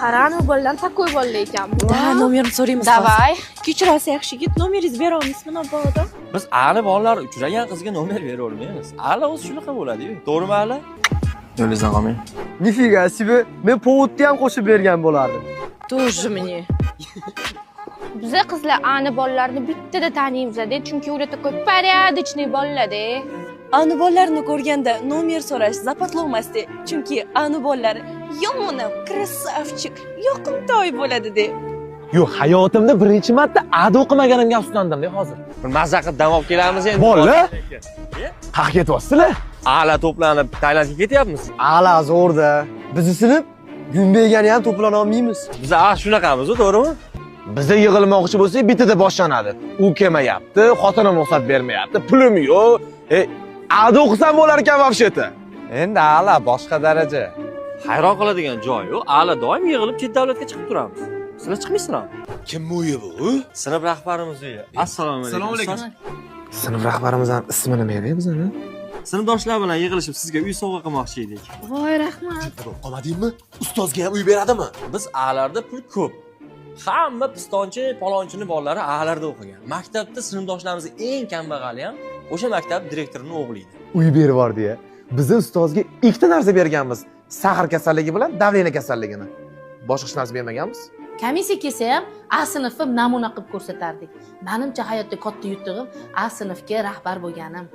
Qarani bolalar takoy bolalar ekan bu. Da, nomerini so'raymiz. Davay. Kechirasiz yaxshi yigit, nomeringizni beraolmaysizmi mabodo? Biz ali bolalar uchragan qizga nomer bera olmaymiz. Ali o'zi shunaqa bo'ladi-yu. To'g'rimi Ali? Yo'lingizdan qolmang. Nifiga себе, men povudni ham qo'shib bergan bo'lardim. Тоже мне. Biza qizlar ani bolalarni bittada taniymiz-da, chunki ular takoy порядочный bolalar-da. Ani bolalarni ko'rganda nomer so'rash zapatlolmasdi, chunki ani bolalari yomon, krasavchik, yoqimtoy bo'ladi-da. Yo'q, hayotimda birinchi marta adi o'qimaganimga afsuslandim-da hozir. Bir mazza qilib dam olib kelamiz endi. Bolalar? Qayerga ketyapsizlar? Ali to'planib Tailandga ketyapmiz. Ala zo'rda. Bizni sinib Gumbegani ham to'plana olmaymiz. Biz shunaqamiz-ku, to'g'rimi? Bizda yig'ilmoqchi bo'lsak, bittada boshlanadi. U kelmayapti, xotinim ruxsat bermayapti, pulim yo'q. Adi o'qisam bo'lar ekan вообще-то. Endi ala boshqa daraja. Hayron qoladigan joyi-yu, Ali doim yig'ilib chet davlatga chiqib turamiz. Sizlar chiqmaysizlarmi? Kim uyi bu? Sinf rahbarimiz uyi. Assalomu alaykum. Assalomu alaykum. Sinf rahbarimizning ismini nima bizani? Sinfdoshlar bilan yig'ilishib sizga uy sovg'a qilmoqchi edik. Voy, rahmat. Olmadingmi? Ustozga ham uy beradimi? Biz A'larda pul ko'p. Hamma pistonchi, palonchini bolalari A'larda o'qigan. Maktabda sinfdoshlarimiz eng kambag'ali ham o'sha maktab direktorining o'g'li edi. Uy berib yubordi-ya. Biz ustozga ikkita narsa berganmiz. Sahar kasalligi bilan davleniya kasalligini. Boshqa hech narsa bermaganmiz. Komissiya kelsa ham A sinfi namuna qilib ko'rsatardik. Menimcha hayotda katta yutug'im A sinfga rahbar bo'lganim.